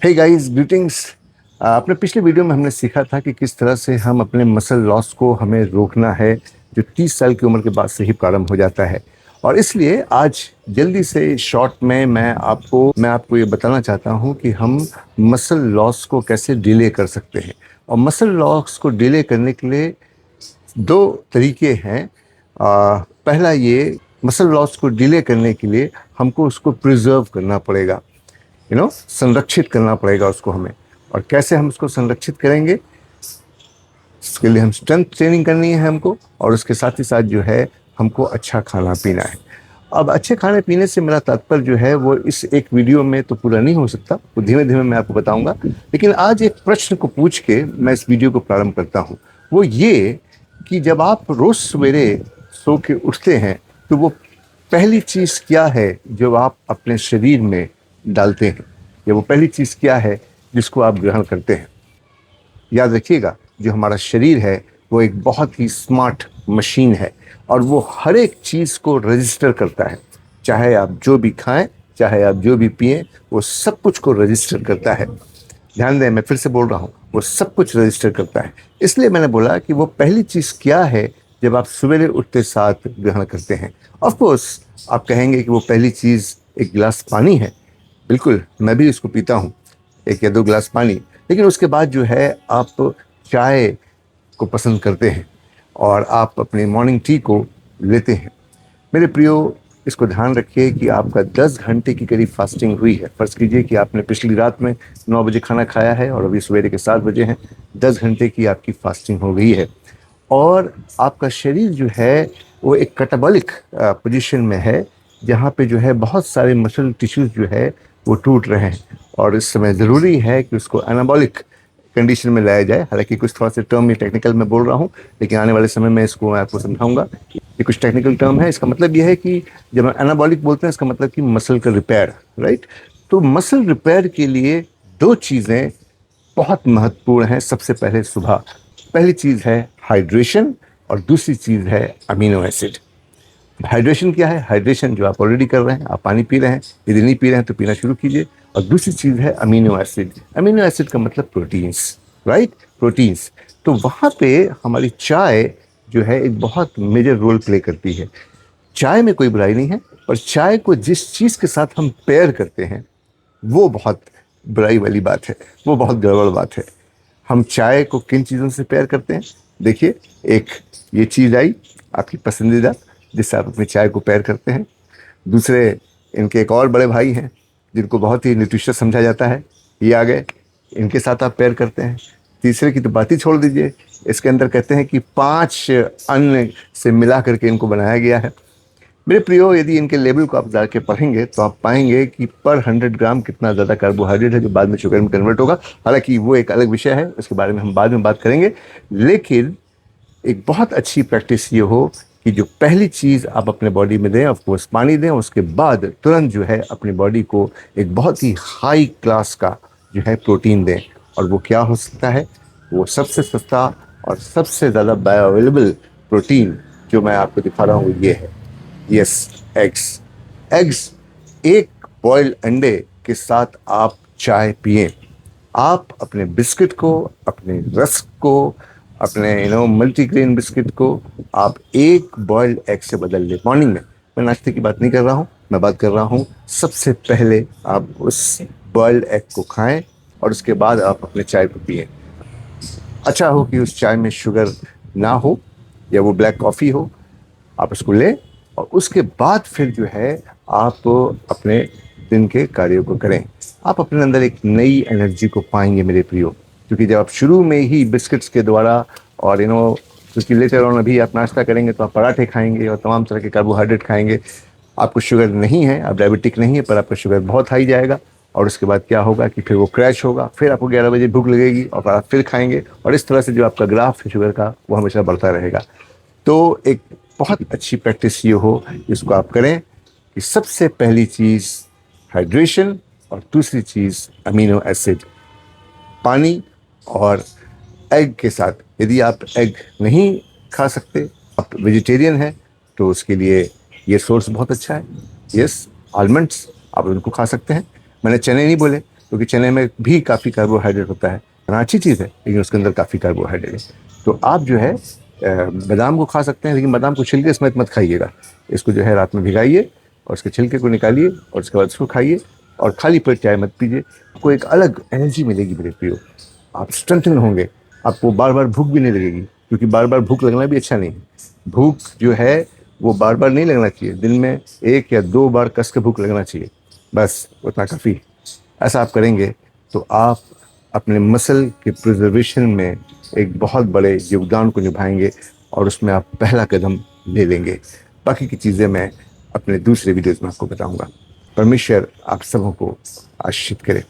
Hey guys, greetings. अपने पिछले video में हमने सीखा था कि किस तरह से हम अपने मसल लॉस को हमें रोकना है, जो 30 साल की उम्र के बाद से ही प्रारंभ हो जाता है। और इसलिए आज जल्दी से शॉर्ट में मैं आपको ये बताना चाहता हूँ कि हम मसल लॉस को कैसे डिले कर सकते हैं। और मसल लॉस को डिले करने के लिए दो तरीके हैं। पहला ये, मसल लॉस को डिले करने के लिए हमको उसको प्रिजर्व करना पड़ेगा, संरक्षित करना पड़ेगा उसको हमें। और कैसे हम उसको संरक्षित करेंगे, इसके लिए हम स्ट्रेंथ ट्रेनिंग करनी है हमको, और उसके साथ ही साथ जो है हमको अच्छा खाना पीना है। अब अच्छे खाने पीने से मेरा तात्पर्य जो है वो इस एक वीडियो में तो पूरा नहीं हो सकता, वो धीमे धीमे मैं आपको बताऊंगा। लेकिन आज एक प्रश्न को पूछ के मैं इस वीडियो को प्रारंभ करता हूँ। वो ये कि जब आप रोज सवेरे सो के उठते हैं तो वो पहली चीज़ क्या है जो आप अपने शरीर में डालते हैं, या वो पहली चीज़ क्या है जिसको आप ग्रहण करते हैं। याद रखिएगा, जो हमारा शरीर है वो एक बहुत ही स्मार्ट मशीन है, और वो हर एक चीज़ को रजिस्टर करता है। चाहे आप जो भी खाएं, चाहे आप जो भी पिएं, वो सब कुछ को रजिस्टर करता है। ध्यान दें, मैं फिर से बोल रहा हूँ, वो सब कुछ रजिस्टर करता है। इसलिए मैंने बोला कि वो पहली चीज़ क्या है जब आप सवेरे उठते साथ ग्रहण करते हैं। ऑफ कोर्स आप कहेंगे कि वो पहली चीज़ एक गिलास पानी है। बिल्कुल, मैं भी इसको पीता हूँ, 1 या 2 गिलास पानी। लेकिन उसके बाद जो है आप चाय को पसंद करते हैं, और आप अपनी मॉर्निंग टी को लेते हैं। मेरे प्रियो, इसको ध्यान रखिए कि आपका 10 घंटे की करीब फास्टिंग हुई है। फ़र्ज़ कीजिए कि आपने पिछली रात में 9 बजे खाना खाया है और अभी सवेरे के 7 बजे हैं। 10 घंटे की आपकी फास्टिंग हो गई है, और आपका शरीर जो है वो एक कैटाबॉलिक पोजीशन में है, जहाँ पे जो है बहुत सारे मसल टिश्यूज़ जो है वो टूट रहे हैं। और इस समय ज़रूरी है कि उसको एनाबॉलिक कंडीशन में लाया जाए। हालांकि कुछ थोड़ा सा टर्म ये टेक्निकल में बोल रहा हूँ, लेकिन आने वाले समय में इसको मैं आपको समझाऊंगा। ये कुछ टेक्निकल टर्म है। इसका मतलब ये है कि जब हम एनाबॉलिक बोलते हैं, इसका मतलब कि मसल का रिपेयर, राइट। तो मसल रिपेयर के लिए दो चीज़ें बहुत महत्वपूर्ण हैं। सबसे पहले सुबह पहली चीज़ है हाइड्रेशन, और दूसरी चीज़ है अमीनो एसिड। हाइड्रेशन क्या है? हाइड्रेशन जो आप ऑलरेडी कर रहे हैं, आप पानी पी रहे हैं। यदि नहीं पी रहे हैं तो पीना शुरू कीजिए। और दूसरी चीज़ है अमीनो एसिड। अमीनो एसिड का मतलब प्रोटीन्स, राइट, प्रोटीन्स। तो वहाँ पे हमारी चाय जो है एक बहुत मेजर रोल प्ले करती है। चाय में कोई बुराई नहीं है, पर चाय को जिस चीज़ के साथ हम पेयर करते हैं वो बहुत बुराई वाली बात है, वो बहुत गड़बड़ बात है। हम चाय को किन चीज़ों से पेयर करते हैं? देखिए, एक ये चीज़ आई आपकी पसंदीदा, जिससे आप अपनी चाय को पेयर करते हैं। दूसरे, इनके एक और बड़े भाई हैं जिनको बहुत ही न्यूट्रिशियस समझा जाता है, ये आ गए, इनके साथ आप पेयर करते हैं। तीसरे की तो बात ही छोड़ दीजिए। इसके अंदर कहते हैं कि 5 अन्न से मिला करके इनको बनाया गया है। मेरे प्रियो, यदि इनके लेबल को आप जाके पढ़ेंगे तो आप पाएंगे कि पर 100 ग्राम कितना ज़्यादा कार्बोहाइड्रेट है, जो बाद में शुगर में कन्वर्ट होगा। हालांकि वो एक अलग विषय है, उसके बारे में हम बाद में बात करेंगे। लेकिन एक बहुत अच्छी प्रैक्टिस ये हो कि जो पहली चीज़ आप अपने बॉडी में दें, ऑफ कोर्स पानी दें। उसके बाद तुरंत जो है अपनी बॉडी को एक बहुत ही हाई क्लास का जो है प्रोटीन दें। और वो क्या हो सकता है? वो सबसे सस्ता और सबसे ज़्यादा बायो अवेलेबल प्रोटीन जो मैं आपको दिखा रहा हूँ, ये है, यस, एग्स। एग्स, एक बॉइल्ड अंडे के साथ आप चाय पिए। आप अपने बिस्किट को, अपने रस्क को, अपने मल्टीग्रेन बिस्किट को आप एक बॉइल्ड एग से बदल ले मॉर्निंग में। मैं नाश्ते की बात नहीं कर रहा हूँ, मैं बात कर रहा हूँ सबसे पहले आप उस बॉइल्ड एग को खाएं, और उसके बाद आप अपने चाय को पिए। अच्छा हो कि उस चाय में शुगर ना हो, या वो ब्लैक कॉफ़ी हो, आप उसको लें। और उसके बाद फिर जो है आप अपने दिन के कार्यों को करें। आप अपने अंदर एक नई एनर्जी को पाएंगे मेरे प्रियो। क्योंकि जब आप शुरू में ही बिस्किट्स के द्वारा, और क्योंकि लेटर ऑन अभी आप नाश्ता करेंगे तो आप पराठे खाएंगे और तमाम तरह के कार्बोहाइड्रेट खाएंगे। आपको शुगर नहीं है, आप डायबिटिक नहीं है, पर आपका शुगर बहुत हाई जाएगा। और उसके बाद क्या होगा कि फिर वो क्रैश होगा, फिर आपको 11 बजे भूख लगेगी और आप फिर खाएंगे, और इस तरह से जो आपका ग्राफ है शुगर का, वो हमेशा बढ़ता रहेगा। तो एक बहुत अच्छी प्रैक्टिस ये हो, इसको आप करें कि सबसे पहली चीज़ हाइड्रेशन, और दूसरी चीज़ अमीनो एसिड, पानी और एग के साथ। यदि आप एग नहीं खा सकते, आप वेजिटेरियन हैं, तो उसके लिए ये सोर्स बहुत अच्छा है। यस, आलमंड्स, आप उनको खा सकते हैं। मैंने चने नहीं बोले, क्योंकि चने में भी काफ़ी कार्बोहाइड्रेट होता है। खाना अच्छी चीज़ है लेकिन उसके अंदर काफ़ी कार्बोहाइड्रेट है। तो आप जो है बादाम को खा सकते हैं, लेकिन बादाम को छिलके समेत मत खाइएगा। इसको जो है रात में भिगाइए और उसके छिलके को निकालिए और उसके बाद उसको खाइए, और खाली पेट चाय मत पीजिए। आपको एक अलग एनर्जी मिलेगी मेरे प्रियो, आप स्ट्रेंथन होंगे, आपको बार बार भूख भी नहीं लगेगी, क्योंकि बार बार भूख लगना भी अच्छा नहीं है। भूख जो है वो बार बार नहीं लगना चाहिए, दिन में 1 या 2 बार कस के भूख लगना चाहिए, बस उतना काफ़ी है। ऐसा आप करेंगे तो आप अपने मसल के प्रिजर्वेशन में एक बहुत बड़े योगदान को निभाएंगे और उसमें आप पहला कदम ले लेंगे। बाकी की चीज़ें मैं अपने दूसरे वीडियोज़ में आपको बताऊंगा। परमेश्वर आप सबों को आशीषित करे।